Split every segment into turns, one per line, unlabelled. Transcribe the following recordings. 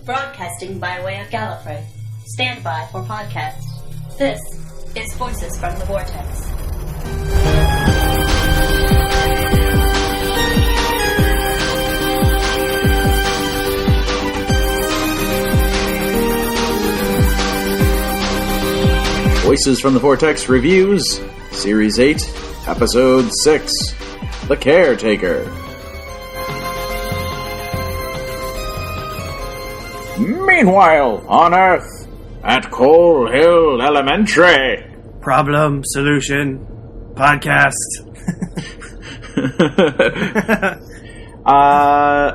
Broadcasting by way of Gallifrey. Stand by for podcast. This is Voices from the Vortex.
Voices from the Vortex Reviews, Series 8, Episode 6, The Caretaker. Meanwhile, on Earth, at Coal Hill Elementary.
Problem, solution, podcast.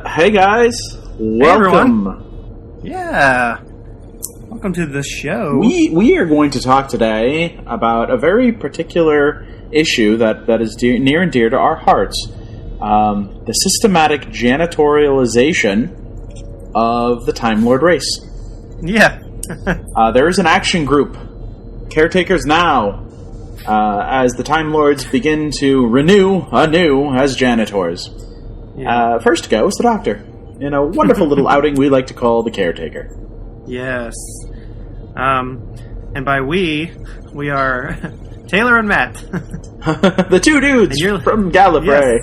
Hey guys, welcome.
Hey yeah, welcome to the show.
We are going to talk today about a very particular issue that is near and dear to our hearts. The systematic janitorialization of the Time Lord race.
Yeah.
There is an action group, Caretakers Now, as the Time Lords begin to renew anew as janitors. Yeah. First to go is the Doctor, in a wonderful little outing we like to call the Caretaker.
Yes. And by we are Taylor and Matt.
The two dudes from Gallifrey.
Yes.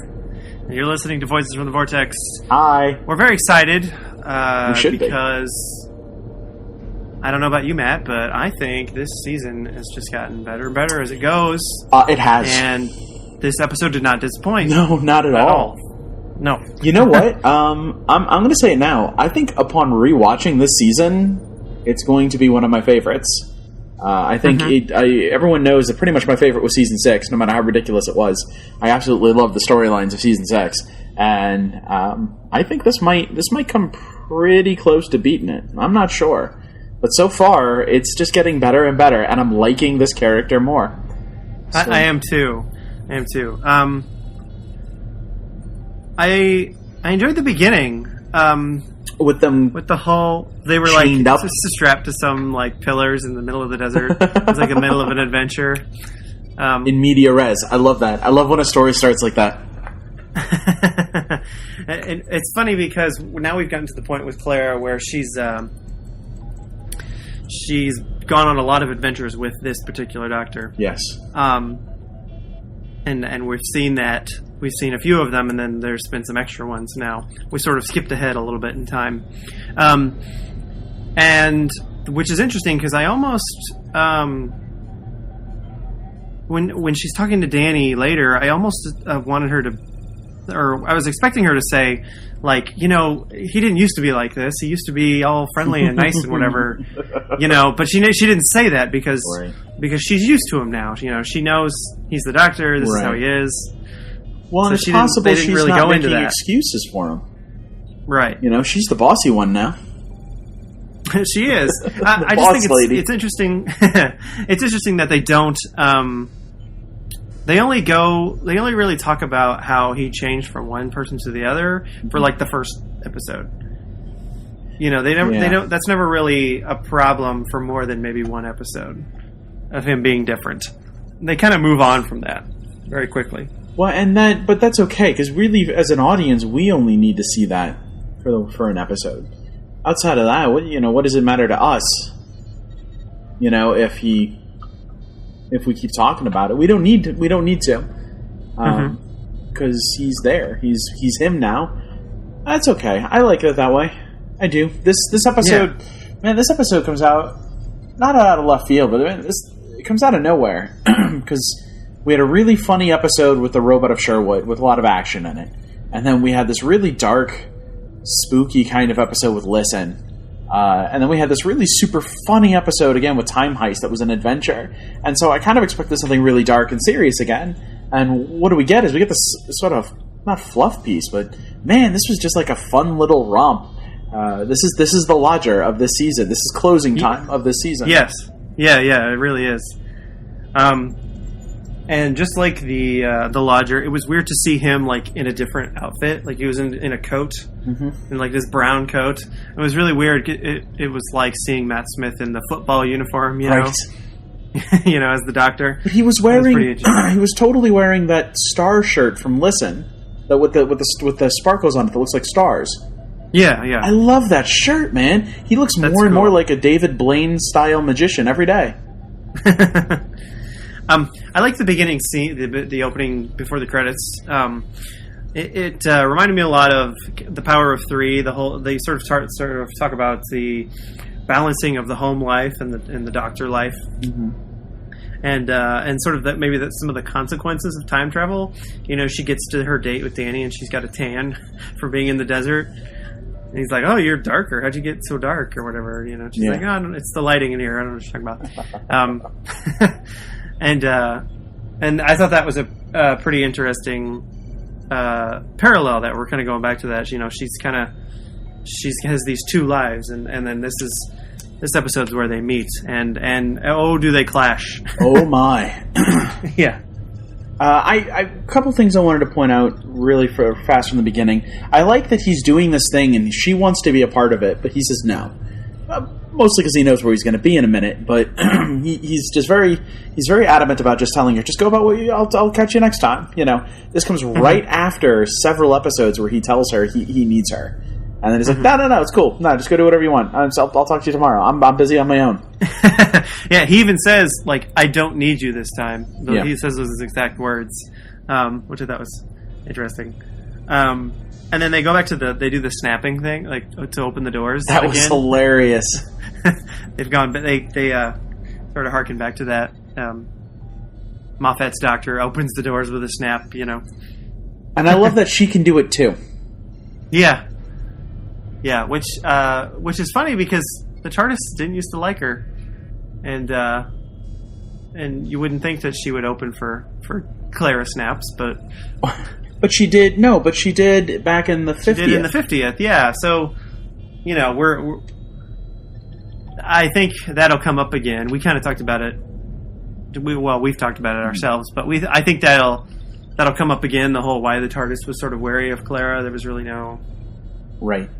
And you're listening to Voices from the Vortex.
Hi.
We're very excited.
We should
because I don't know about you, Matt, but I think this season has just gotten better and better as it goes.
It has.
And this episode did not disappoint.
No, not at all.
No.
You know what? I'm going to say it now. I think upon rewatching this season, it's going to be one of my favorites. I think everyone knows that pretty much my favorite was Season 6, no matter how ridiculous it was. I absolutely love the storylines of Season 6. And I think this might come pretty close to beating it. I'm not sure. But so far, it's just getting better and better, and I'm liking this character more. So.
I am too. I enjoyed the beginning.
With the
whole, they were like up. Strapped to some like pillars in the middle of the desert. It was like the middle of an adventure.
In media res, I love that. I love when a story starts like that.
And it's funny because now we've gotten to the point with Clara where she's gone on a lot of adventures with this particular Doctor.
Yes.
And we've seen that. We've seen a few of them, and then there's been some extra ones now. We sort of skipped ahead a little bit in time. And which is interesting because I almost when she's talking to Danny later, I almost wanted her to, or I was expecting her to say, like, you know, he didn't used to be like this. He used to be all friendly and nice and whatever, you know. But she didn't say that because she's used to him now. You know, she knows he's the Doctor. This is how he is.
Well, and so it's possible she's really not making excuses for him.
Right.
You know, she's the bossy one now.
She is. I just think it's interesting. It's interesting that they don't. They only really talk about how he changed from one person to the other for like the first episode. You know, they don't. That's never really a problem for more than maybe one episode of him being different. They kind of move on from that very quickly.
Well, but that's okay because really, as an audience, we only need to see that for an episode. Outside of that, what does it matter to us? You know, if we keep talking about it, we don't need to, because he's there. He's him now. That's okay. I like it that way. I do. This episode, man, this episode comes out not out of left field, but it comes out of nowhere because we had a really funny episode with the Robot of Sherwood with a lot of action in it, and then we had this really dark, spooky kind of episode with Listen. And then we had this really super funny episode again with Time Heist that was an adventure. And so I kind of expected something really dark and serious again. And what do we get is we get this sort of, not fluff piece, but man, this was just like a fun little romp. This is the lodger of this season. This is closing time of this season.
Yes. Yeah, it really is. And just like the lodger, it was weird to see him like in a different outfit. Like he was in a coat, in like this brown coat. It was really weird. It was like seeing Matt Smith in the football uniform, you know, you know, as the Doctor.
But he was wearing, he was totally wearing that star shirt from Listen, that with the sparkles on it that looks like stars.
Yeah.
I love that shirt, man. He looks more and more like a David Blaine style magician every day.
I like the beginning scene, the opening before the credits. It reminded me a lot of The Power of Three. They sort of talk about the balancing of the home life and the doctor life, and sort of that maybe that some of the consequences of time travel. You know, she gets to her date with Danny and she's got a tan for being in the desert. And he's like, "Oh, you're darker. How'd you get so dark?" or whatever. You know, she's like, "Oh, it's the lighting in here. I don't know what you're talking about." And I thought that was a pretty interesting parallel that we're kind of going back to that. You know, she has these two lives, and then this episode's where they meet, and oh, do they clash?
Oh my,
yeah.
A couple things I wanted to point out really fast from the beginning. I like that he's doing this thing and she wants to be a part of it, but he says no. Mostly because he knows where he's going to be in a minute, but he's very adamant about just telling her, just go about what I'll catch you next time. You know, this comes right after several episodes where he tells her he needs her. And then he's like, no, it's cool. No, just go do whatever you want. I'll talk to you tomorrow. I'm busy on my own.
Yeah, he even says, like, I don't need you this time.
Yeah.
He says those exact words, which I thought was interesting. And then they go back to they do the snapping thing, like, to open the doors.
That was hilarious.
They've gone, but they sort of harken back to that. Moffat's doctor opens the doors with a snap, you know.
And I love that she can do it too.
Yeah. Yeah, which is funny because the TARDIS didn't used to like her, and you wouldn't think that she would open for Clara snaps, but
she did. No, but she did back in the 50th. She did
in the 50th, yeah. So, you know, I think that'll come up again. We kind of talked about it. We've talked about it ourselves, but I think that'll come up again. The whole why the TARDIS was sort of wary of Clara. There was really no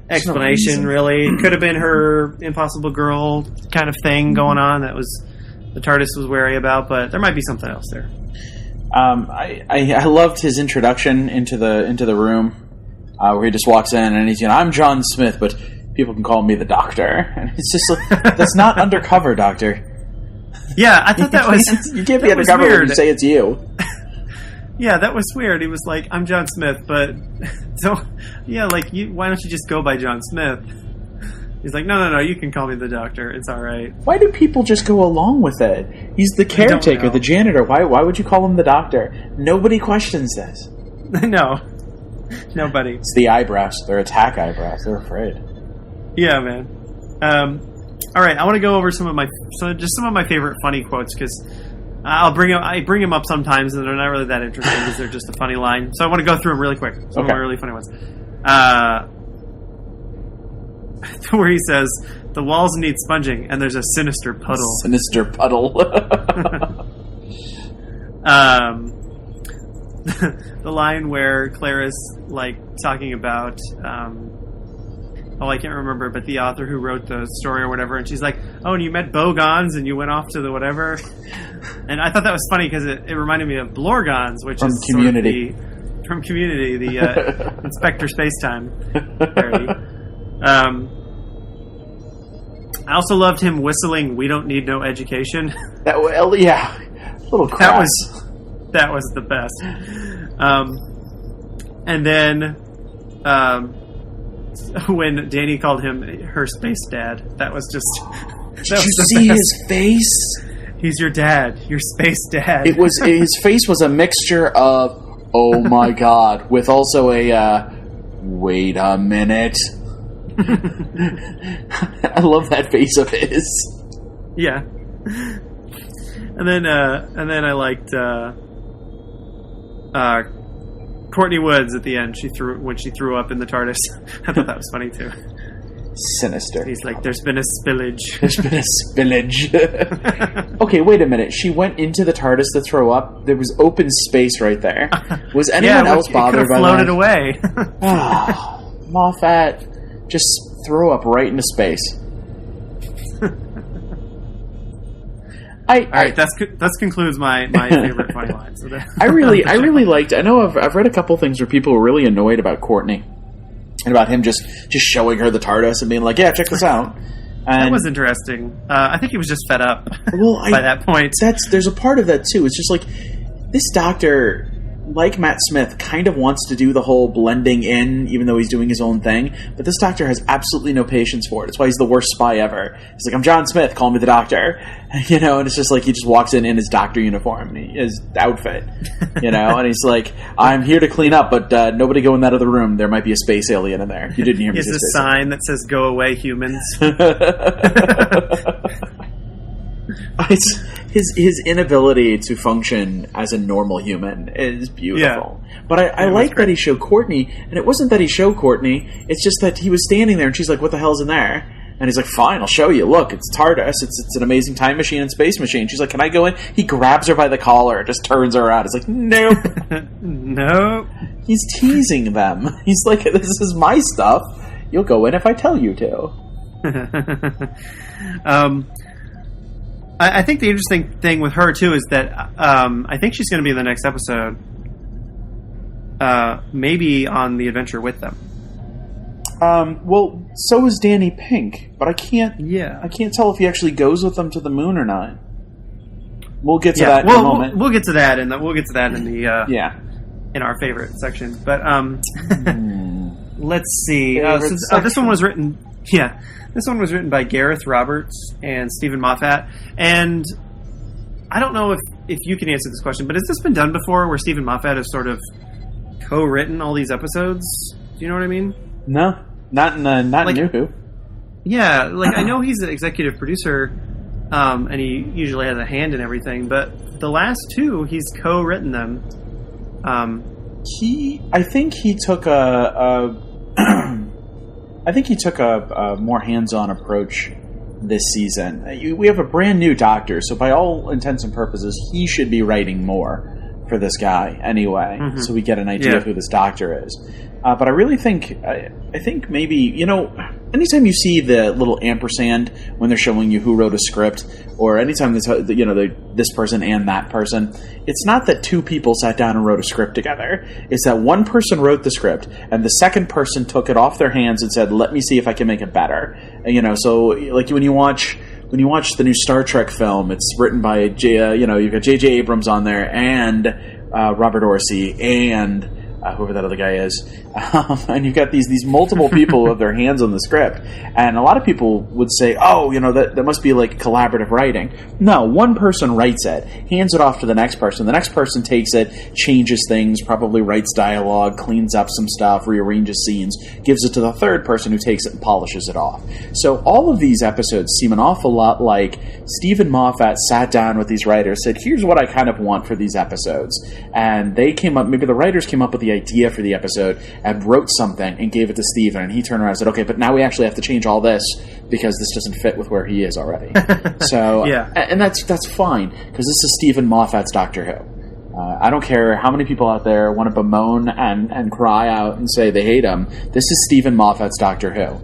explanation, really. Could have been her impossible girl kind of thing going on that was the TARDIS was wary about, but there might be something else there.
I loved his introduction into the room where he just walks in and he's, I'm John Smith, but people can call me the Doctor. And it's just like, that's not undercover, Doctor.
Yeah, I thought that was
you can't be undercover when you say it's you.
Yeah, that was weird. He was like, I'm John Smith, but... So, yeah, like, why don't you just go by John Smith? He's like, no, you can call me the Doctor. It's all right.
Why do people just go along with it? He's the caretaker, the janitor. Why would you call him the Doctor? Nobody questions this.
No. Nobody.
It's the eyebrows. They're attack eyebrows. They're afraid.
Yeah, man. All right, I want to go over some of my favorite funny quotes, because... I bring them up sometimes, and they're not really that interesting because they're just a funny line. So I want to go through them really quick. Some of my really funny ones. Where he says, "The walls need sponging, and there's a sinister puddle."
Sinister puddle.
The line where Clara's like talking about. I can't remember, but the author who wrote the story or whatever, and she's like, "Oh, and you met Bogons, and you went off to the whatever." And I thought that was funny because it reminded me of Blorgons, which is
Community.
From Community, the Inspector Spacetime parody. I also loved him whistling "We Don't Need No Education."
Yeah, little crass.
That was the best. And then. When Danny called him her space dad, that was just...
Did you see his face?
He's your dad. Your space dad.
His face was a mixture of, oh my god, with also a, wait a minute. I love that face of his.
Yeah. And then I liked, Courtney Woods at the end. When she threw up in the TARDIS. I thought that was funny too.
Sinister.
He's like, "There's been a spillage."
There's been a spillage. Okay, wait a minute. She went into the TARDIS to throw up. There was open space right there. Was anyone else bothered by that?
Floated away.
Moffat just throw up right into space.
All right, that concludes my favorite funny lines. So
I really liked. I know I've read a couple things where people were really annoyed about Courtney, And about him just showing her the TARDIS and being like, yeah, check this out. And
that was interesting. I think he was just fed up
by
that point.
There's a part of that, too. It's just like, this Doctor, like Matt Smith, kind of wants to do the whole blending in, even though he's doing his own thing. But this Doctor has absolutely no patience for it. It's why he's the worst spy ever. He's like, I'm John Smith, call me the Doctor. You know, and it's just like he just walks in his Doctor uniform, his outfit. You know, and he's like, I'm here to clean up, but nobody go in that other room. There might be a space alien in there. You didn't hear me say
a sign that says, go away, humans.
It's his inability to function as a normal human is beautiful. Yeah. But I like that he showed Courtney, and it wasn't that he showed Courtney, it's just that he was standing there and she's like, what the hell's in there? And he's like, fine, I'll show you. Look, it's TARDIS. It's an amazing time machine and space machine. She's like, can I go in? He grabs her by the collar and just turns her around. He's like, nope.
Nope.
He's teasing them. He's like, this is my stuff. You'll go in if I tell you to.
I think the interesting thing with her, too, is that I think she's going to be in the next episode. Maybe on the adventure with them.
Well, so is Danny Pink, but I can't tell if he actually goes with them to the moon or not. We'll get to that in a moment.
We'll get to that, and we'll get to that in the in our favorite section. But let's see. This one was written. Yeah, this one was written by Gareth Roberts and Stephen Moffat, and I don't know if you can answer this question, but has this been done before, where Stephen Moffat has sort of co-written all these episodes? Do you know what I mean?
No, not in New Who.
Yeah, like I know he's the executive producer, and he usually has a hand in everything. But the last two, he's co-written them.
I think he took a more hands-on approach this season. We have a brand new Doctor, so by all intents and purposes, he should be writing more for this guy anyway, so we get an idea of who this Doctor is. But I really think, I think maybe, anytime you see the little ampersand when they're showing you who wrote a script, or anytime this person and that person, it's not that two people sat down and wrote a script together. It's that one person wrote the script, and the second person took it off their hands and said, let me see if I can make it better. And, so like when you watch the new Star Trek film, it's written by you've got J.J. Abrams on there, and Robert Orci, and whoever that other guy is, and you've got these multiple people who have their hands on the script, and a lot of people would say, that must be like collaborative writing. No, one person writes it, hands it off to the next person takes it, changes things, probably writes dialogue, cleans up some stuff, rearranges scenes, gives it to the third person who takes it and polishes it off. So all of these episodes seem an awful lot like Stephen Moffat sat down with these writers, said, here's what I kind of want for these episodes, and they came up, maybe the writers came up with the idea for the episode and wrote something and gave it to Steven, and he turned around and said, okay, but now we actually have to change all this because this doesn't fit with where he is already. So, and that's fine, because this is Stephen Moffat's Doctor Who. I don't care how many people out there want to bemoan and cry out and say they hate him. This is Stephen Moffat's Doctor Who.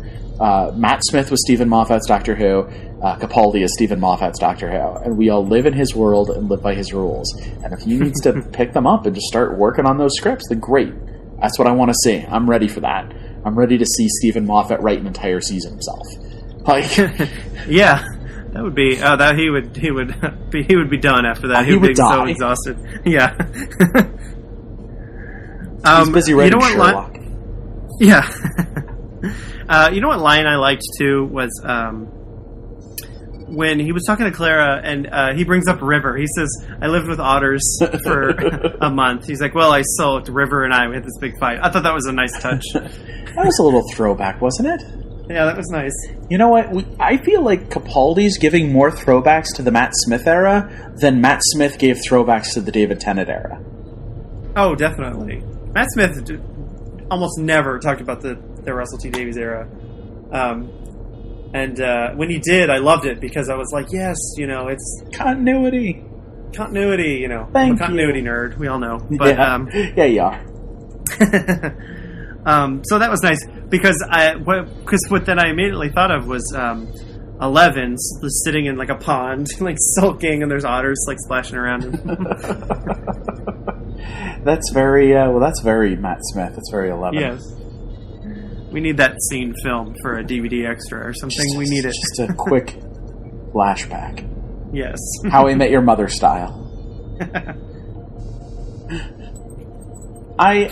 Matt Smith was Stephen Moffat's Doctor Who. Capaldi is Stephen Moffat's Doctor Who. And we all live in his world and live by his rules. And if he needs to pick them up and just start working on those scripts, then great. That's what I want to see. I'm ready for that. I'm ready to see Stephen Moffat write an entire season himself. Like,
yeah, that would be that he would be done after that.
He would be
so exhausted. Yeah.
He's busy writing Sherlock.
Yeah. You know what line I liked too was when he was talking to Clara, and he brings up River. He says, I lived with otters for a month. He's like, well, I sulked River and I. We had this big fight. I thought that was a nice touch.
That was a little throwback, wasn't it?
Yeah, that was nice.
You know what? I feel like Capaldi's giving more throwbacks to the Matt Smith era than Matt Smith gave throwbacks to the David Tennant era.
Oh, definitely. Matt Smith almost never talked about the Russell T. Davies era. And when he did, I loved it because I was like, yes, it's
continuity.
Continuity, I'm a continuity nerd. We all know. But,
yeah, you are.
So that was nice because what then I immediately thought of was 11's sitting in like a pond, like sulking, and there's otters like splashing around him.
That's very that's very Matt Smith. That's very 11.
Yes. We need that scene filmed for a DVD extra or something. We need it.
Just a quick flashback.
Yes.
How I Met Your Mother style. I'm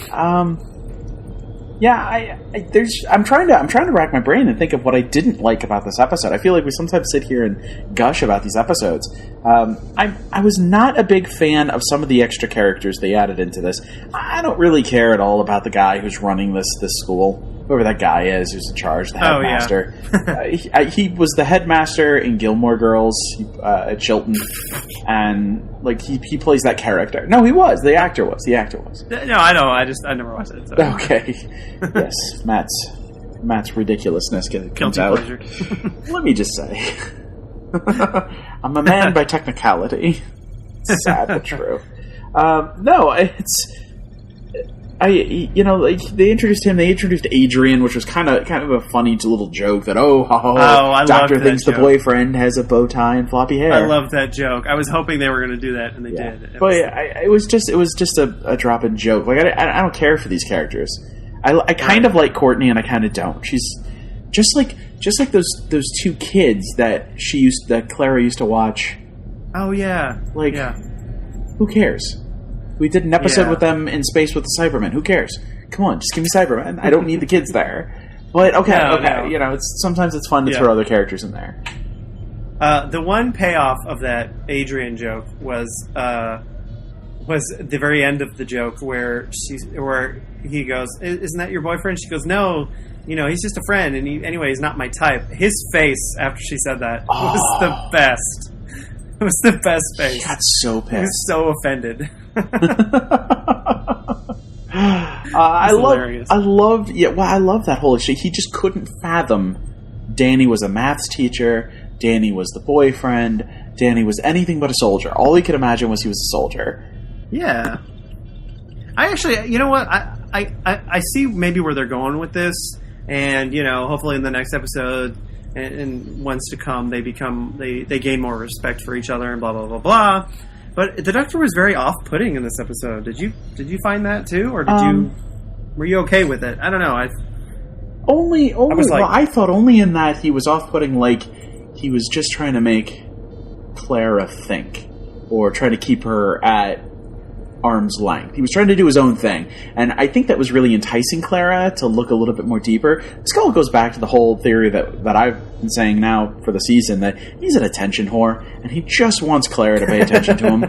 trying to rack my brain and think of what I didn't like about this episode. I feel like we sometimes sit here and gush about these episodes. I was not a big fan of some of the extra characters they added into this. I don't really care at all about the guy who's running this school. Whoever that guy is who's in charge, the headmaster. He was the headmaster in Gilmore Girls at Chilton, and like he plays that character. No, he was. The actor was.
No, I know. I never watched it. So.
Okay. Yes, Matt's ridiculousn's comes out. Let me just say, I'm a man by technicality. Sad but true. No, it's. They introduced him. They introduced Adrian, which was kind of a funny little joke that Doctor thinks the boyfriend has a bow tie and floppy hair.
I loved that joke. I was hoping they were going to do that, and they did.
It was just a drop in joke. Like I don't care for these characters. I kind of like Courtney, and I kind of don't. She's just like those two kids that Clara used to watch.
Oh yeah,
who cares? We did an episode with them in space with the Cybermen. Who cares? Come on, just give me Cybermen. I don't need the kids there. But okay. No. Sometimes it's fun to throw other characters in there.
The one payoff of that Adrian joke was the very end of the joke where he goes, "Isn't that your boyfriend?" She goes, "No, he's just a friend, and he's not my type." His face after she said that was the best. It was the best face.
He got so pissed.
He was so offended.
I love that whole issue. He just couldn't fathom Danny was a maths teacher, Danny was the boyfriend, Danny was anything but a soldier. All he could imagine was he was a soldier.
Yeah. I actually, you know what? I see maybe where they're going with this, and hopefully in the next episode and ones to come they gain more respect for each other and blah blah blah blah. But the Doctor was very off-putting in this episode. Did you find that too, or were you okay with it? I don't know. I thought
only in that he was off-putting, like he was just trying to make Clara think, or trying to keep her at arm's length. He was trying to do his own thing, and I think that was really enticing Clara to look a little bit more deeper. This all goes back to the whole theory that I've been saying now for the season, that he's an attention whore, and he just wants Clara to pay attention to him.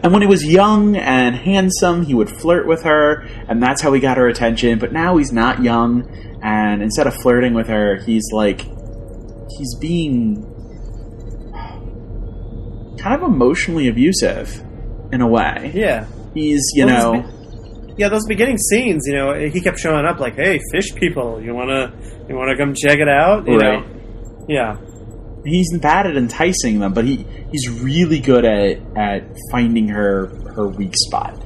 And when he was young and handsome, he would flirt with her, and that's how he got her attention. But now he's not young, and instead of flirting with her, he's being kind of emotionally abusive in a way.
Yeah.
He's,
those beginning scenes, he kept showing up like, "Hey, fish people, you wanna come check it out?" You know? Yeah.
He's bad at enticing them, but he's really good at finding her weak spot.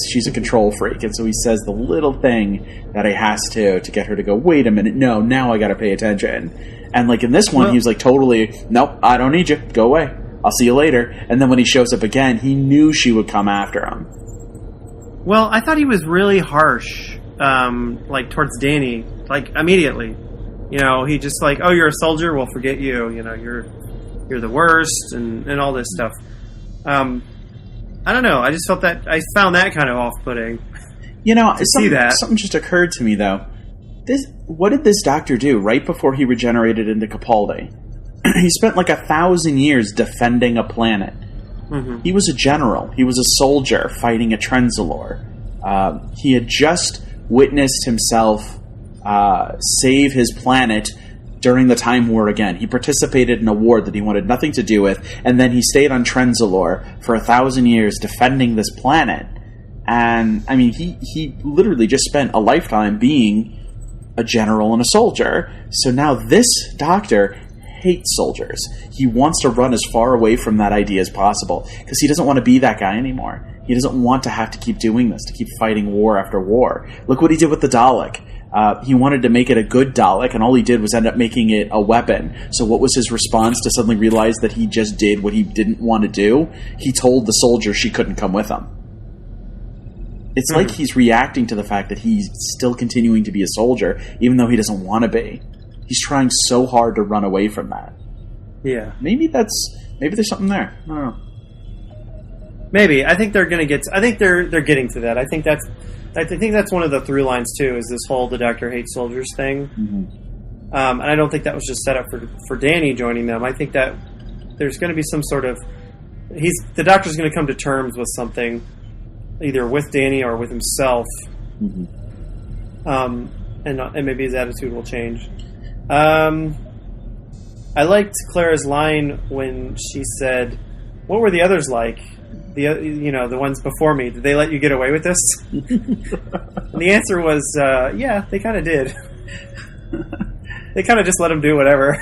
She's a control freak, and so he says the little thing that he has to get her to go, "Wait a minute, no, now I gotta pay attention." And like in this one, he was like totally, "Nope, I don't need you, go away. I'll see you later." And then when he shows up again, he knew she would come after him.
Well, I thought he was really harsh, towards Danny, immediately. He just like, "Oh, you're a soldier? Well, forget you. You're the worst," and all this stuff. I don't know. I just felt that I found that kind of off-putting. Something just occurred to me though.
What did this Doctor do right before he regenerated into Capaldi? He spent 1,000 years defending a planet. Mm-hmm. He was a general. He was a soldier fighting a Trenzalore. He had just witnessed himself save his planet during the Time War again. He participated in a war that he wanted nothing to do with, and then he stayed on Trenzalore for 1,000 years defending this planet. And, I mean, he literally just spent a lifetime being a general and a soldier. So now this Doctor hates soldiers. He wants to run as far away from that idea as possible because he doesn't want to be that guy anymore. He doesn't want to have to keep doing this, to keep fighting war after war. Look what he did with the Dalek. He wanted to make it a good Dalek, and all he did was end up making it a weapon. So what was his response to suddenly realize that he just did what he didn't want to do? He told the soldier she couldn't come with him. It's like he's reacting to the fact that he's still continuing to be a soldier, even though he doesn't want to be. He's trying so hard to run away from that.
Yeah.
Maybe there's something there. I don't know.
Maybe. I think they're going to get... I think they're getting to that. I think that's one of the through lines, too, is this whole the Doctor hates soldiers thing.
Mm-hmm.
And I don't think that was just set up for Danny joining them. I think that there's going to be some sort of... The Doctor's going to come to terms with something, either with Danny or with himself.
Mm-hmm.
And maybe his attitude will change. I liked Clara's line when she said, "What were the others like? The ones before me. Did they let you get away with this?" And the answer was, yeah, they kind of did. They kind of just let him do whatever.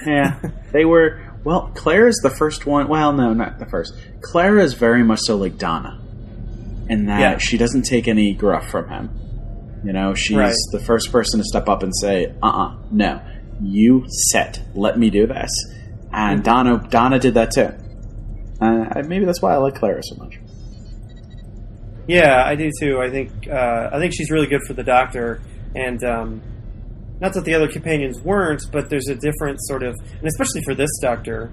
Yeah, they were. Well, Clara's the first one. Well, no, not the first. Clara is very much so like Donna, in that she doesn't take any gruff from him. She's the first person to step up and say, no, you sit. Let me do this. And Donna did that too. Maybe that's why I like Clara so much.
Yeah, I do too. I think she's really good for the Doctor, and not that the other companions weren't, but there's a different sort of, and especially for this Doctor,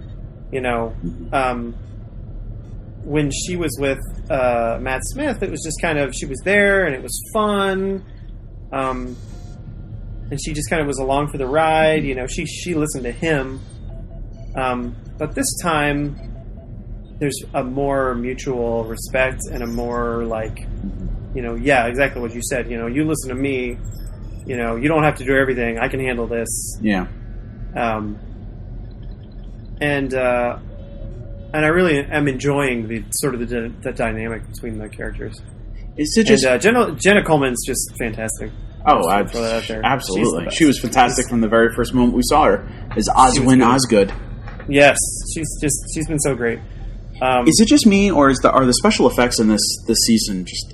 when she was with Matt Smith, it was just kind of, she was there and it was fun, and she just kind of was along for the ride. She listened to him, but this time there's a more mutual respect and a more like, exactly what you said. You listen to me. You don't have to do everything. I can handle this.
Yeah.
And I really am enjoying the sort of the dynamic between the characters.
Is it just
Jenna Coleman's just fantastic?
Oh, absolutely. She was fantastic from the very first moment we saw her as Oswin Osgood.
Yes, she's been so great.
Is it just me, or are the special effects in this season just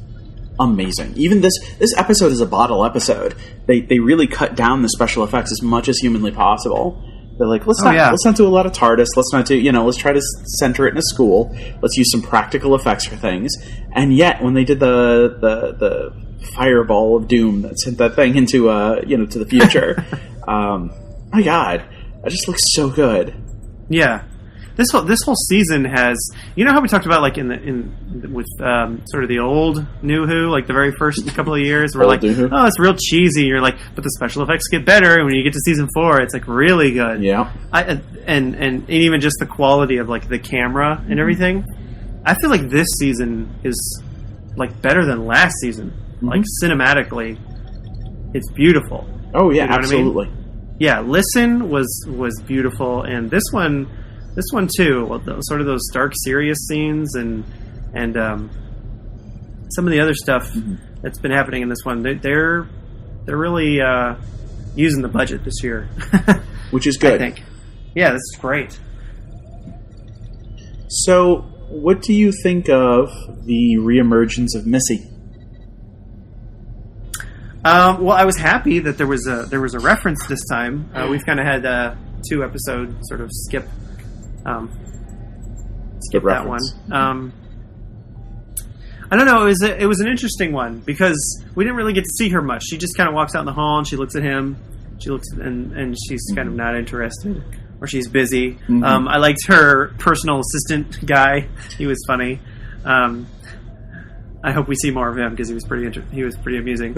amazing? Even this episode is a bottle episode. They really cut down the special effects as much as humanly possible. They're like, let's not do a lot of TARDIS. Let's not do, let's try to center it in a school. Let's use some practical effects for things. And yet, when they did the fireball of doom that sent that thing into to the future, my God, that just looks so good.
Yeah. This whole season has, how we talked about like with sort of the old New Who, like the very first couple of years, we're like, oh, it's real cheesy. You're like, but the special effects get better, and when you get to season 4, it's like really good.
Yeah.
And even just the quality of like the camera and everything. I feel like this season is like better than last season. Mm-hmm. Like cinematically, it's beautiful.
Oh yeah, absolutely.
I mean? Yeah, Listen was beautiful, and this one too. Well, sort of those dark, serious scenes, and some of the other stuff that's been happening in this one. They're really using the budget this year,
which is good.
I think. Yeah, this is great.
So, what do you think of the reemergence of Missy?
Well, I was happy that there was a reference this time. We've kind of had 2 episode sort of skip that one. I don't know. It was an interesting one because we didn't really get to see her much. She just kind of walks out in the hall and she looks at him. She looks and she's kind of not interested, or she's busy. Mm-hmm. I liked her personal assistant guy. He was funny. I hope we see more of him because he was pretty amusing.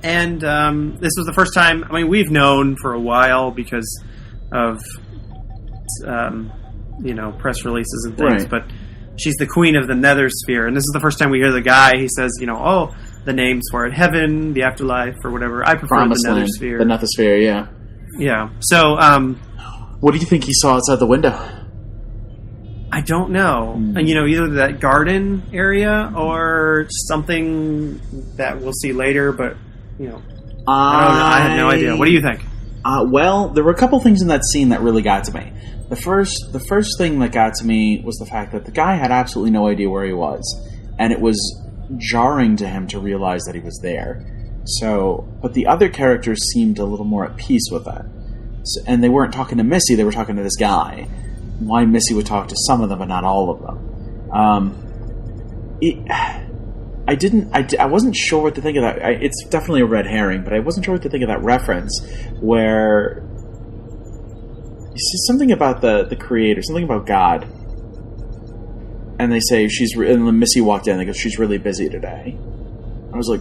And this was the first time. I mean, we've known for a while because of press releases and things,
right.
But she's the queen of the nether sphere, and this is the first time we hear the guy. He says, the names for it, heaven, the afterlife, or whatever. I prefer
Promised
the nether
land,
sphere.
The nether sphere, yeah.
Yeah. So,
what do you think he saw outside the window?
I don't know. And either that garden area or something that we'll see later. But I have no idea. What do you think?
Well, there were a couple things in that scene that really got to me. The first thing that got to me was the fact that the guy had absolutely no idea where he was, and it was jarring to him to realize that he was there. So, but the other characters seemed a little more at peace with that, and they weren't talking to Missy; they were talking to this guy. Why Missy would talk to some of them, but not all of them. I wasn't sure what to think of that. It's definitely a red herring, but I wasn't sure what to think of that reference where you see something about the creator, something about God, and they say and then Missy walked in and they go, she's really busy today. I was like,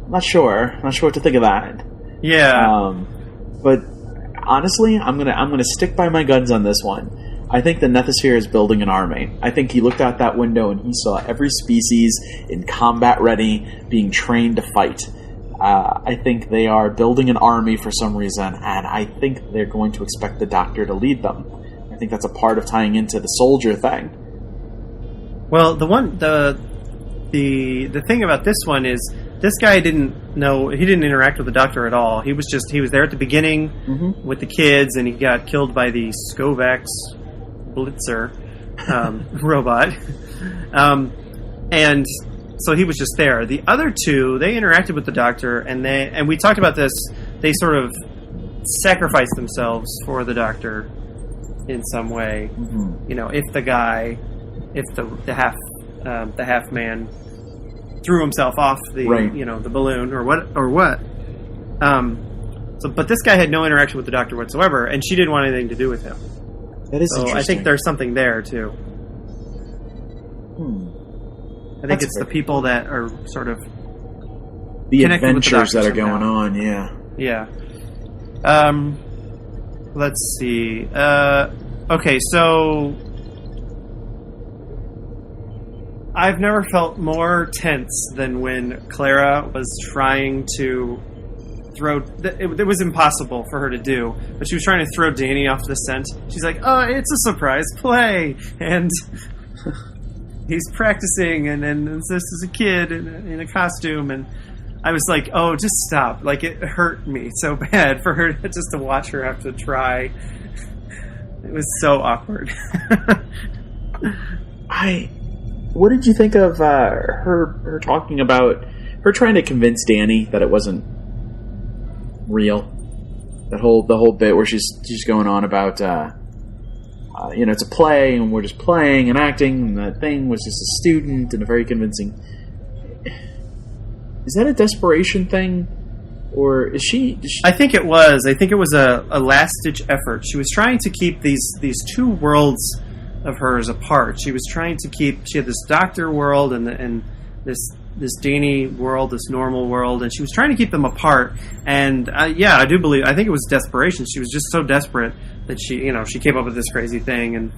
not sure what to think of that.
Yeah.
But honestly, I'm gonna stick by my guns on this one. I think the Nethosphere is building an army. I think he looked out that window and he saw every species in combat ready, being trained to fight. I think they are building an army for some reason, and I think they're going to expect the Doctor to lead them. I think that's a part of tying into the soldier thing.
Well, the thing about this one is this guy didn't interact with the Doctor at all. He was there at the beginning with the kids, and he got killed by the Skovax Blitzer robot, and so he was just there. The other two, they interacted with the Doctor, and we talked about this. They sort of sacrificed themselves for the Doctor in some way. You know, if the half man threw himself off the the balloon or what. But this guy had no interaction with the Doctor whatsoever, and she didn't want anything to do with him.
That is interesting.
I think there's something there too. I think it's the people that are sort of
the adventures that are going on. Yeah.
Let's see. Okay, so I've never felt more tense than when Clara was trying to throw... It was impossible for her to do, but she was trying to throw Danny off the scent. She's like, oh, it's a surprise play! And he's practicing, and this is a kid in a costume, and I was like, oh, just stop. Like, it hurt me so bad for her just to watch her have to try. It was so awkward.
What did you think of her talking about her trying to convince Danny that it wasn't real? The whole bit where she's going on about it's a play and we're just playing and acting, and that thing was just a student, and a very convincing. Is that a desperation thing, or is she?
I think it was. I think it was a last ditch effort. She was trying to keep these two worlds of hers apart. She was trying to keep. She had this Doctor world and this Danny world, this normal world, and she was trying to keep them apart. And I do believe. I think it was desperation. She was just so desperate that she came up with this crazy thing, and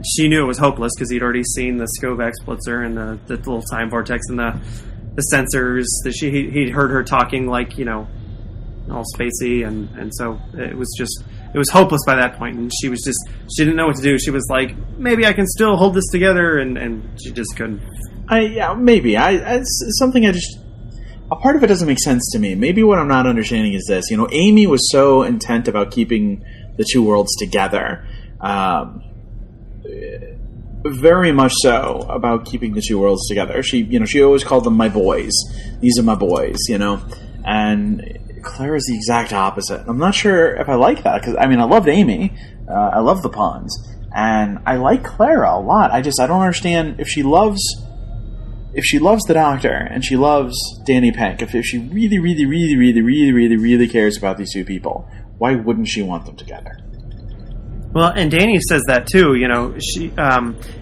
she knew it was hopeless because he'd already seen the Skovax Blitzer and the little time vortex and the sensors. That he'd heard her talking like all spacey, and so it was hopeless by that point, and she didn't know what to do. She was like, maybe I can still hold this together, and she just couldn't.
Maybe it's something a part of it doesn't make sense to me. Maybe what I'm not understanding is this. Amy was so intent about keeping the two worlds together, very much so about keeping the two worlds together. She always called them my boys. These are my boys, and Clara's the exact opposite. I'm not sure if I like that, because I loved Amy. I love the Pawns, and I like Clara a lot. I don't understand if she loves the Doctor and she loves Danny Pink. If she really, really, really, really, really, really, really cares about these two people, why wouldn't she want them together?
Well, and Danny says that too.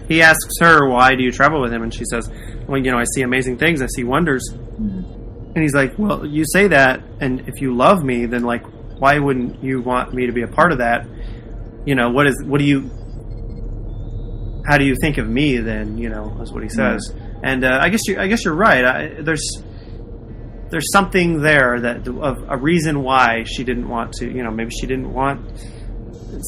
He asks her, "Why do you travel with him?" And she says, "Well, I see amazing things. I see wonders." And he's like, well, you say that, and if you love me, then why wouldn't you want me to be a part of that? How do you think of me then? Is what he says. And I guess you're right. There's something there of a reason why she didn't want to. Maybe she didn't want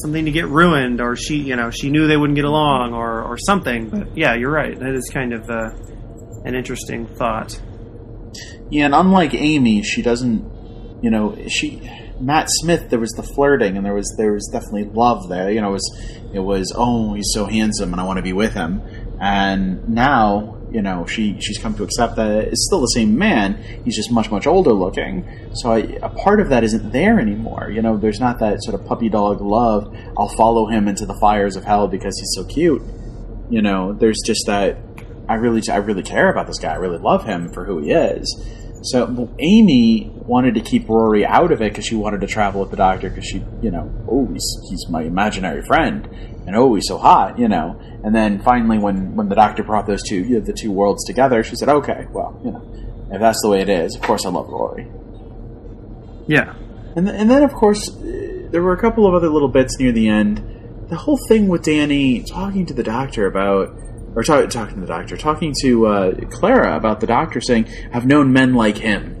something to get ruined, or she knew they wouldn't get along, or something. But yeah, you're right. That is kind of an interesting thought.
Yeah, and unlike Amy, she doesn't, Matt Smith, there was the flirting, and there was definitely love there. It was, oh, he's so handsome, and I want to be with him. And now, she's come to accept that it's still the same man. He's just much, much older looking. So a part of that isn't there anymore. There's not that sort of puppy dog love. I'll follow him into the fires of hell because he's so cute. There's just that I really care about this guy. I really love him for who he is. So Amy wanted to keep Rory out of it because she wanted to travel with the Doctor because she, he's my imaginary friend, and he's so hot, And then finally, when the Doctor brought the two worlds together, she said, okay, well, if that's the way it is, of course I love Rory.
Yeah.
And then, of course, there were a couple of other little bits near the end. The whole thing with Danny talking to the Doctor about... Or talking to the Doctor, talking to Clara about the Doctor, saying, I've known men like him.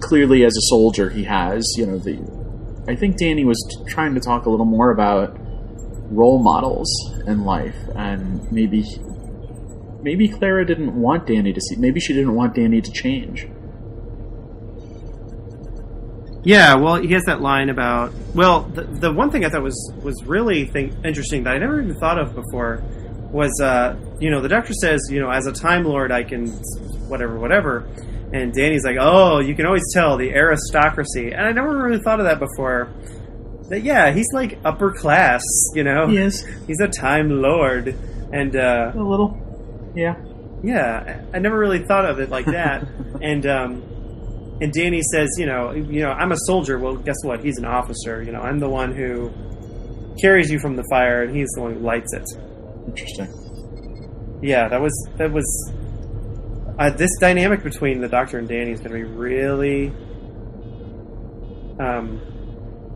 Clearly as a soldier he has, I think Danny was trying to talk a little more about role models in life, and maybe Clara didn't want Danny to see, maybe she didn't want Danny to change.
Yeah, well, he has that line about... Well, the one thing I thought was really interesting that I never even thought of before was, the Doctor says, as a Time Lord I can whatever, and Danny's like, oh, you can always tell the aristocracy, and I never really thought of that before. That, yeah, he's like upper class, He is. He's a Time Lord, and...
a little, yeah.
Yeah, I never really thought of it like that, and Danny says, I'm a soldier. Well, guess what? He's an officer. I'm the one who carries you from the fire, and he's the one who lights it.
Interesting.
Yeah, that was this dynamic between the Doctor and Danny is going to be really,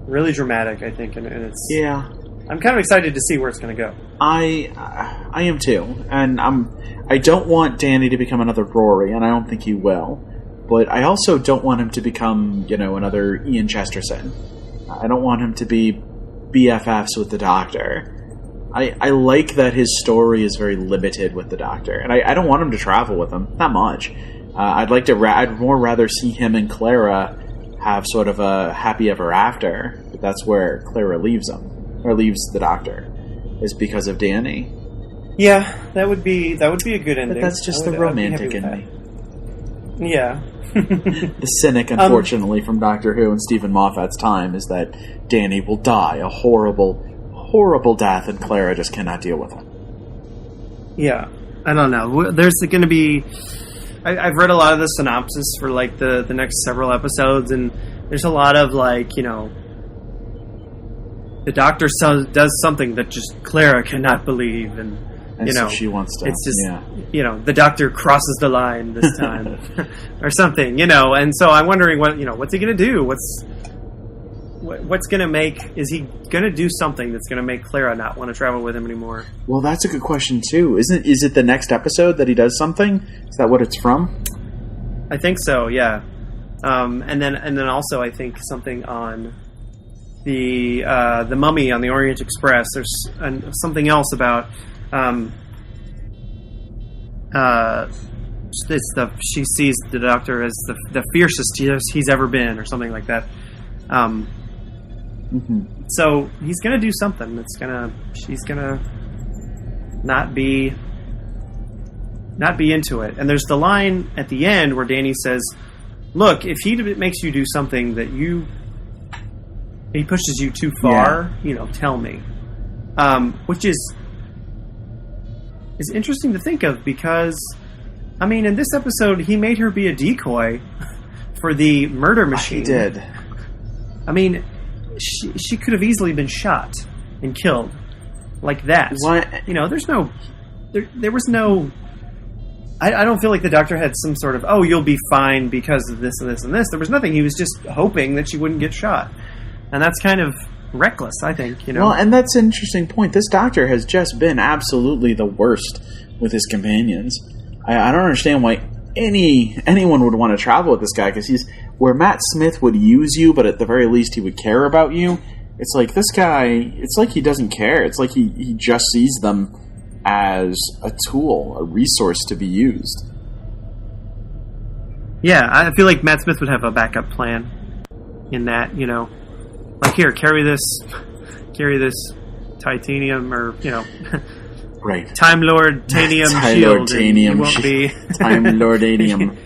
really dramatic, I think, and it's...
Yeah.
I'm kind of excited to see where it's going to go. I
am too, and I don't want Danny to become another Rory, and I don't think he will. But I also don't want him to become, another Ian Chesterton. I don't want him to be BFFs with the Doctor. I like that his story is very limited with the Doctor, and I don't want him to travel with him that much. I'd more rather see him and Clara have sort of a happy ever after. But that's where Clara leaves him, or leaves the Doctor, is because of Danny.
Yeah, that would be a good ending.
But that's just the romantic in me.
Yeah.
The cynic, unfortunately, from Doctor Who and Stephen Moffat's time is that Danny will die a horrible, horrible death, and Clara just cannot deal with it.
Yeah, I don't know. There's going to be... I've read a lot of the synopsis for like the next several episodes, and there's a lot of like, the Doctor does something that just Clara cannot believe, and
so she wants to.
It's just, the Doctor crosses the line this time, or something, And so I'm wondering what's he going to do? What's going to make... Is he going to do something that's going to make Clara not want to travel with him anymore?
Well, that's a good question too. Is it the next episode that he does something? Is that what it's from?
I think so. Yeah. And then also I think something on the Mummy on the Orient Express. There's something else about. She sees the Doctor as the fiercest he's ever been, or something like that. So he's gonna do something she's gonna not be into it. And there's the line at the end where Danny says, look, if he makes you do something that he pushes you too far, tell me. Which is interesting to think of, because in this episode he made her be a decoy for the murder machine.
He did.
She could have easily been shot and killed like that.
What?
There was no... I don't feel like the Doctor had some sort of, you'll be fine because of this and this and this. There was nothing. He was just hoping that she wouldn't get shot. And that's kind of reckless, I think.
Well, and that's an interesting point. This Doctor has just been absolutely the worst with his companions. I don't understand why anyone would want to travel with this guy, because he's... Where Matt Smith would use you, but at the very least he would care about you, it's like this guy, it's like he doesn't care. It's like he just sees them as a tool, a resource to be used.
Yeah, I feel like Matt Smith would have a backup plan in that, like, here, carry this titanium, or,
right.
Time Lord Tanium shield. And you won't be
Time Lordanium.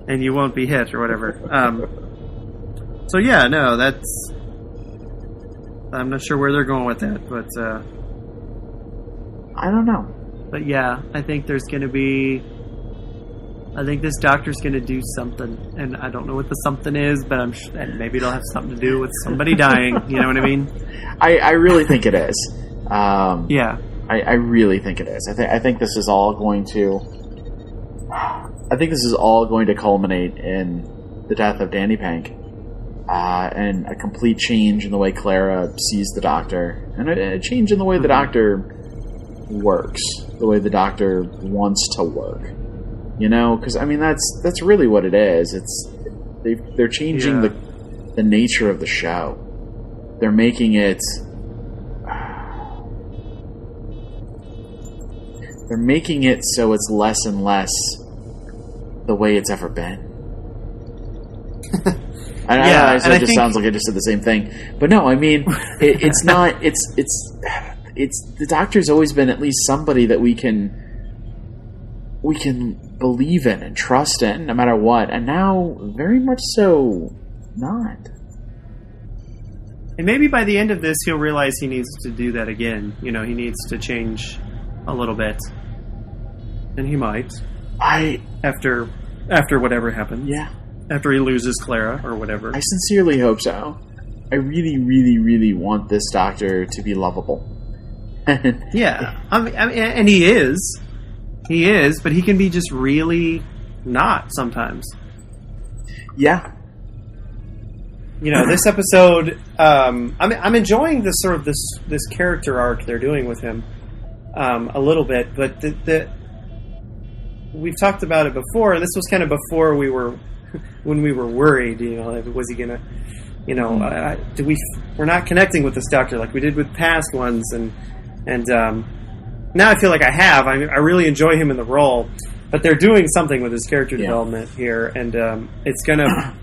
And you won't be hit, or whatever. So yeah, no, that's... I'm not sure where they're going with that, but...
I don't know.
But yeah, I think there's going to be... I think this doctor's going to do something, and I don't know what the something is, but and maybe it'll have something to do with somebody dying. You know what I mean?
I really think it is.
Yeah,
I really think it is. I think this is all going to. I think this is all going to culminate in the death of Danny Pink, and a complete change in the way Clara sees the Doctor, and a change in the way the Doctor works, the way the Doctor wants to work. You know, because I mean that's really what it is. They're changing the nature of the show. They're making it. They're making it so it's less and less the way it's ever been. I know it just sounds like I just said the same thing, but no, I mean it's not. It's the Doctor's always been at least somebody that we can believe in and trust in no matter what, and now very much so not.
And maybe by the end of this he'll realize he needs to do that again. You know, he needs to change a little bit, and he might after whatever happens.
Yeah, after
he loses Clara or whatever.
I sincerely hope so. I really, really, really want this Doctor to be lovable.
Yeah, I mean, and he is. He is, but he can be just really not sometimes.
Yeah.
You know, this episode, I'm enjoying this sort of this character arc they're doing with him a little bit, but we've talked about it before, and this was kind of before when we were worried. You know, was he gonna? You know, we're not connecting with this Doctor like we did with past ones, and now I feel like I have. I really enjoy him in the role, but they're doing something with his character development here, and it's gonna.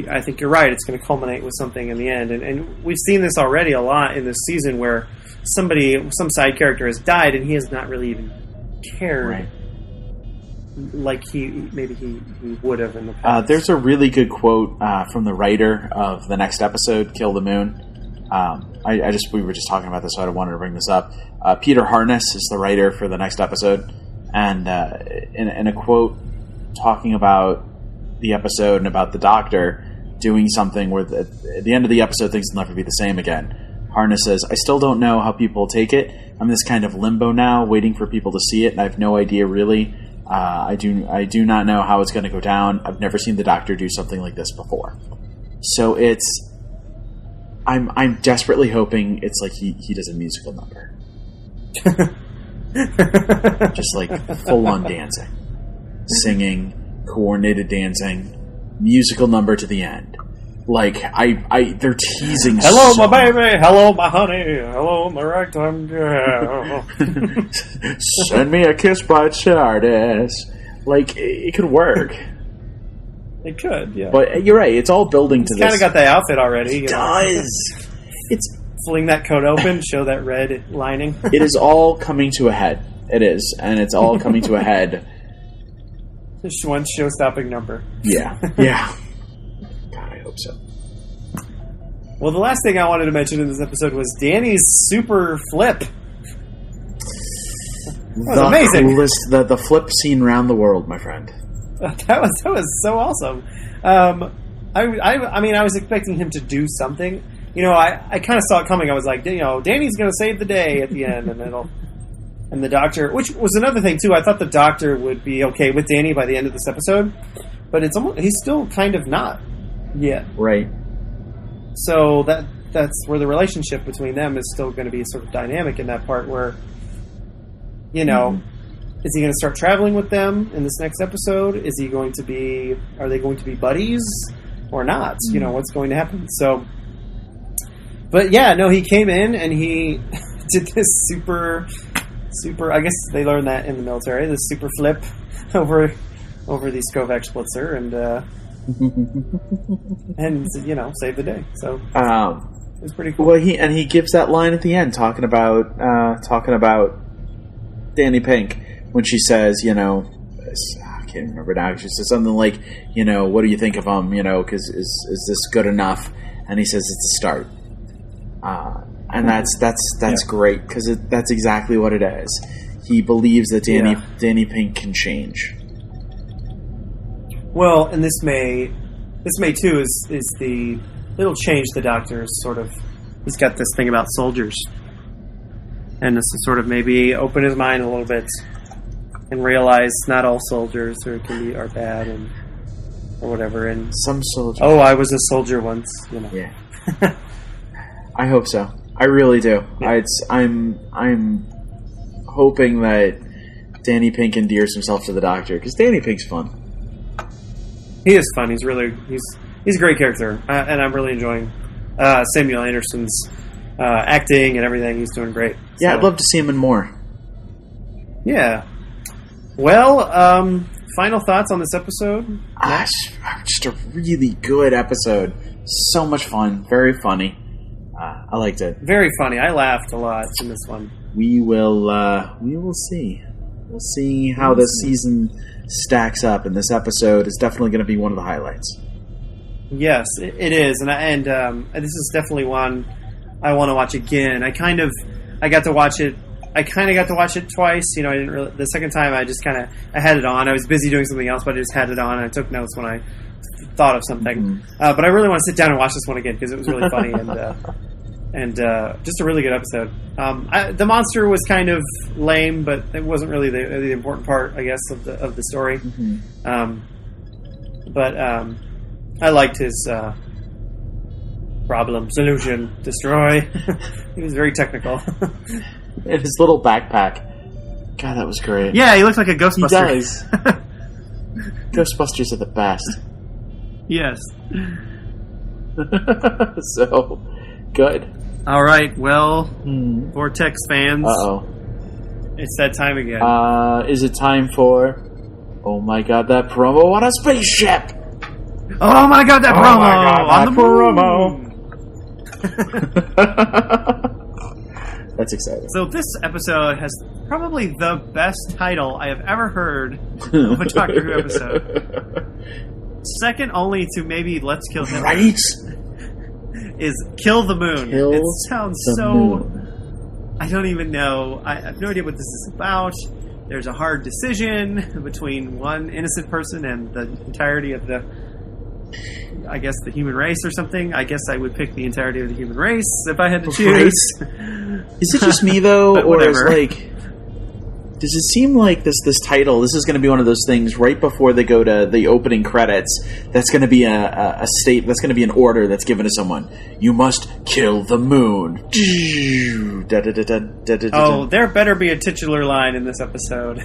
I think you're right. It's going to culminate with something in the end, and we've seen this already a lot in this season, where some side character has died, and he has not really even cared, like he would have in the past.
There's a really good quote from the writer of the next episode, Kill the Moon. We were just talking about this, so I wanted to bring this up. Peter Harness is the writer for the next episode, and in a quote talking about the episode and about the Doctor doing something where at the end of the episode things will never be the same again. Harness says, "I still don't know how people will take it. I'm in this kind of limbo now, waiting for people to see it, and I have no idea really. I do not know how it's going to go down. I've never seen the Doctor do something like this before." So I'm desperately hoping it's like he does a musical number. Just like full on dancing, singing, coordinated dancing, musical number to the end. Like they're teasing.
Hello, my baby. Hello, my honey. Hello, my ragtime girl.
Send me a kiss by Chardis. Like it could work.
It could, yeah.
But you're right. It's all building to this.
Kind of got the outfit already.
It does. It's
fling that coat open, show that red lining.
It is all coming to a head. It is, and it's all coming to a head.
Just one show-stopping number.
Yeah. God, I hope so.
Well, the last thing I wanted to mention in this episode was Danny's super flip. That was amazing.
Coolest, the flip scene around the world, my friend.
That was so awesome. I mean, I was expecting him to do something. You know, I kind of saw it coming. I was like, you know, Danny's going to save the day at the end, and the Doctor, which was another thing too. I thought the Doctor would be okay with Danny by the end of this episode, but he's still kind of not yet.
Right.
So that's where the relationship between them is still going to be sort of dynamic in that part where, you know. Mm-hmm. Is he going to start traveling with them in this next episode? Are they going to be buddies or not? You know, what's going to happen? So, but yeah, no, he came in and he did this super, I guess they learned that in the military, this super flip over the Skovec Splitzer and you know, saved the day. So, it was pretty cool.
Well, he gives that line at the end talking about Danny Pink. When she says, you know, I can't remember now. She says something like, you know, what do you think of him? You know, because is this good enough? And he says it's a start. And that's great, because that's exactly what it is. He believes that Danny Pink can change.
Well, and this may too is the little change the Doctor is sort of. He's got this thing about soldiers, and this is sort of maybe open his mind a little bit and realize not all soldiers are bad or whatever. And
some soldiers.
Oh, I was a soldier once.
Yeah. I hope so. I really do. Yeah. I'm hoping that Danny Pink endears himself to the Doctor, because Danny Pink's fun.
He is fun. He's a great character, and I'm really enjoying Samuel Anderson's acting and everything. He's doing great.
Yeah, I'd love to see him in more.
Yeah. Well, final thoughts on this episode?
Just a really good episode. So much fun. Very funny. I liked it.
Very funny. I laughed a lot in this one.
We will see. We'll see how this season stacks up, and this episode is definitely going to be one of the highlights. Yes,
it is, and this is definitely one I want to watch again. I got to watch it. I kind of got to watch it twice. I didn't really. The second time, I had it on. I was busy doing something else, but I just had it on, and I took notes when I thought of something. Mm-hmm. But I really want to sit down and watch this one again, because it was really funny and just a really good episode. The monster was kind of lame, but it wasn't really the important part, I guess, of the story. Mm-hmm. But I liked his problem, solution, destroy. He was very technical.
And his little backpack. God, that was great.
Yeah, he looks like a Ghostbuster.
He does. Ghostbusters are the best.
Yes.
So, good.
All right, well, Vortex fans.
Uh-oh.
It's that time again.
Is it time for... Oh my god, that promo on a spaceship!
Oh my god, that promo! On the
promo! That's exciting.
So this episode has probably the best title I have ever heard of a Doctor Who episode. Second only to maybe Let's Kill Him.
Right?
Is Kill the Moon. It sounds so...
Moon.
I don't even know. I have no idea what this is about. There's a hard decision between one innocent person and the entirety of the human race or something. I guess I would pick the entirety of the human race if I had to choose.
Is it just me, though? Or is does it seem like this title, this is going to be one of those things right before they go to the opening credits, that's going to be a state, that's going to be an order that's given to someone. You must kill the moon.
Oh, there better be a titular line in this episode.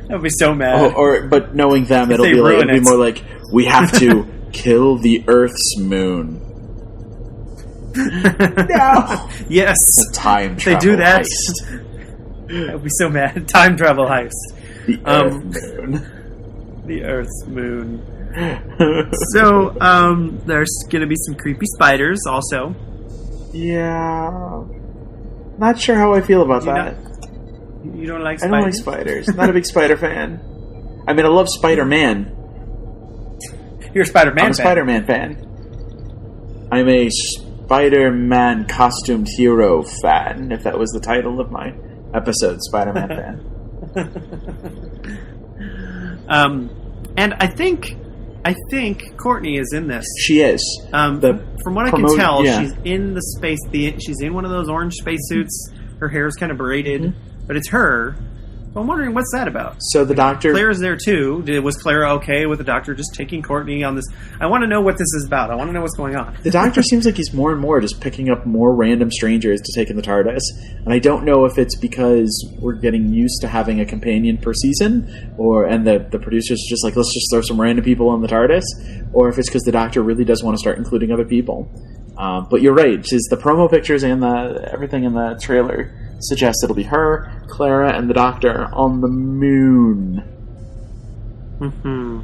I would be so mad.
But knowing them, it'll be more like, we have to kill the Earth's moon. No!
Yes.
The time travel
they do that.
Heist.
I would be so mad. Time travel heist.
The Earth moon.
The Earth's moon. So, there's going to be some creepy spiders also.
Yeah. Not sure how I feel about that.
You don't like spiders?
I don't like spiders. Not a big spider fan. I mean, I love Spider-Man.
You're a Spider-Man fan?
I'm a Spider-Man fan. I'm a Spider-Man costumed hero fan, if that was the title of my episode, Spider-Man fan.
And I think Courtney is in this.
She is.
From what I can tell, she's in the space. She's in one of those orange spacesuits. Her hair is kind of braided, but it's her. So I'm wondering what's that about.
So the Doctor...
Clara's there too. Was Clara okay with the Doctor just taking Courtney on this? I want to know what this is about. I want to know what's going on.
The Doctor seems like he's more and more just picking up more random strangers to take in the TARDIS. And I don't know if it's because we're getting used to having a companion per season, and the producers are just like, let's just throw some random people on the TARDIS, or if it's because the Doctor really does want to start including other people. But you're right. The promo pictures and everything in the trailer suggests it'll be her, Clara, and the Doctor on the moon.
Mm-hmm.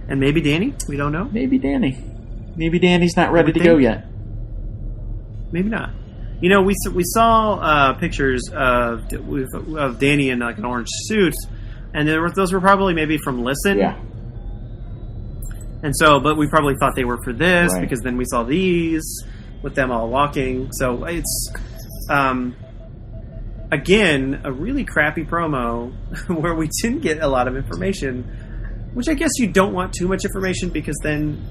And maybe Danny? We don't know.
Maybe Danny. Maybe Danny's not ready to go yet.
Maybe not. You know, we saw pictures of Danny in like an orange suit, and those were probably maybe from Listen.
Yeah.
And so, but we probably thought they were for this because then we saw these with them all walking. So again, a really crappy promo where we didn't get a lot of information, which I guess you don't want too much information because then...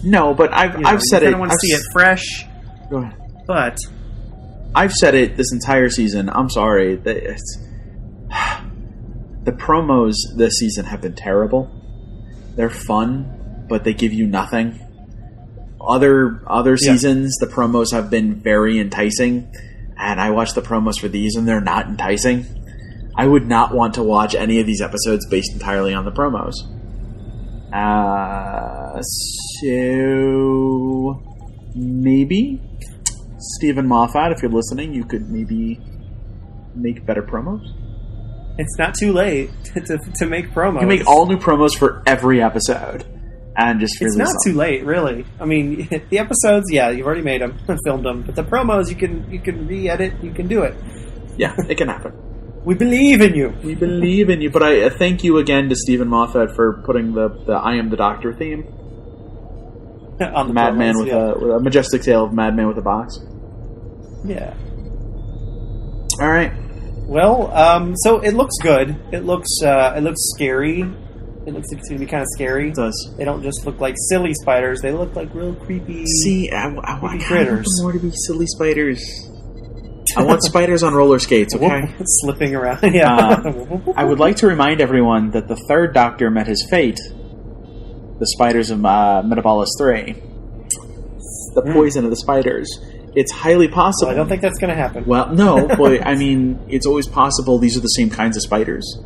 No, but I've said it.
I want to see it fresh.
Go ahead.
But...
I've said it this entire season. I'm sorry. The promos this season have been terrible. They're fun, but they give you nothing. Other seasons, the promos have been very enticing, and I watch the promos for these, and they're not enticing. I would not want to watch any of these episodes based entirely on the promos. So maybe Stephen Moffat, if you're listening, you could maybe make better promos.
It's not too late to make promos.
You can make all new promos for every episode. And just
it's not too late, really. I mean, the episodes, yeah, you've already made them, filmed them, but the promos, you can re-edit, you can do it.
Yeah, it can happen.
We believe in you.
We believe in you. But I thank you again to Stephen Moffat for putting the "I Am the Doctor" theme
on the
Madman
promos,
with a majestic tale of Madman with a box.
Yeah.
All right.
Well, so it looks good. It looks scary. It looks like it's going to be kind of scary.
It does.
They don't just look like silly spiders. They look like real creepy.
See, I want
critters.
more to be silly spiders. I want spiders on roller skates. Okay,
slipping around. Yeah.
I would like to remind everyone that the third Doctor met his fate. The spiders of Metabolus 3. The poison of the spiders. It's highly possible.
Well, I don't think that's going to happen.
Well, no, but I mean, it's always possible these are the same kinds of spiders.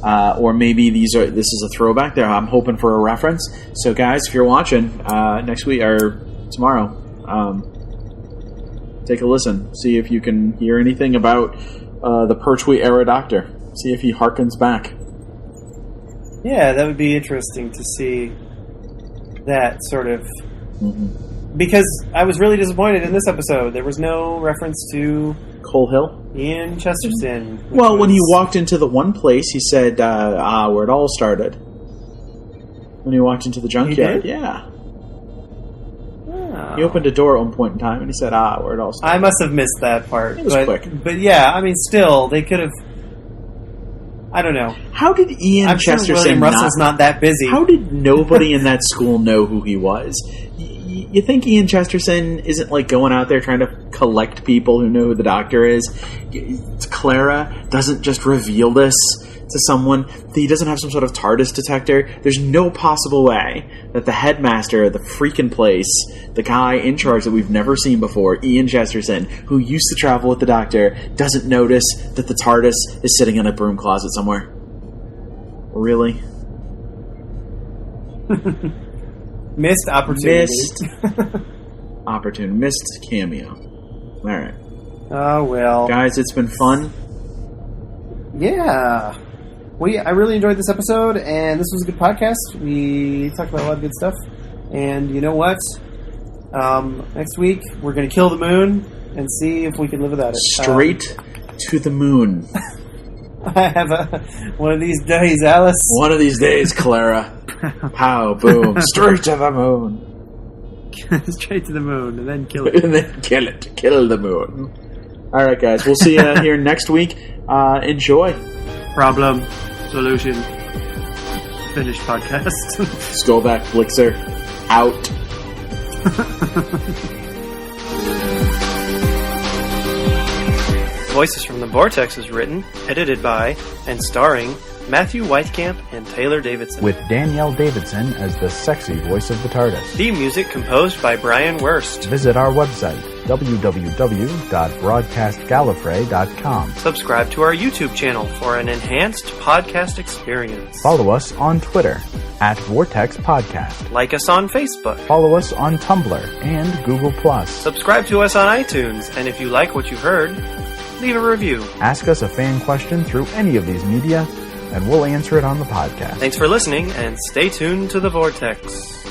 Or maybe this is a throwback there. I'm hoping for a reference. So, guys, if you're watching next week or tomorrow, take a listen. See if you can hear anything about the Pertwee era Doctor. See if he harkens back.
Yeah, that would be interesting to see that sort of...
Mm-hmm.
Because I was really disappointed in this episode. There was no reference to...
Coal Hill?
Ian Chesterton.
Well, when he walked into the one place, he said, where it all started. When he walked into the junkyard. Yeah. Oh. He opened a door at one point in time, and he said, where it all started.
I must have missed that part.
It was quick.
But yeah, I mean, still, they could have... I don't know.
How did Ian Chesterton...
Sure William Russell's not that busy.
How did nobody in that school know who he was? You think Ian Chesterton isn't like going out there trying to collect people who know who the Doctor is? Clara doesn't just reveal this to someone. He doesn't have some sort of TARDIS detector. There's no possible way that the headmaster of the freaking place, the guy in charge that we've never seen before, Ian Chesterton, who used to travel with the Doctor, doesn't notice that the TARDIS is sitting in a broom closet somewhere. Really?
Missed opportunity.
Missed cameo. Alright.
Oh, well.
Guys, it's been fun.
Yeah. Well, yeah, I really enjoyed this episode, and this was a good podcast. We talked about a lot of good stuff. And you know what? Next week, we're going to kill the moon and see if we can live without it.
Straight to the moon.
I have one of these days, Alice.
One of these days, Clara. Pow, boom. Straight to the moon.
Straight to the moon, and then kill it.
And then kill it. Kill the moon. Alright, guys. We'll see you here next week. Enjoy.
Problem. Solution. Finished podcast.
Skovak Blixer. Out.
Voices from the Vortex is written, edited by, and starring Matthew Whitecamp and Taylor Davidson.
With Danielle Davidson as the sexy voice of the TARDIS.
Theme music composed by Brian Wurst.
Visit our website, www.broadcastgallifrey.com.
Subscribe to our YouTube channel for an enhanced podcast experience.
Follow us on Twitter, @Vortex Podcast.
Like us on Facebook.
Follow us on Tumblr and Google+.
Subscribe to us on iTunes, and if you like what you heard, leave a review.
Ask us a fan question through any of these media, and we'll answer it on the podcast.
Thanks for listening, and stay tuned to the Vortex.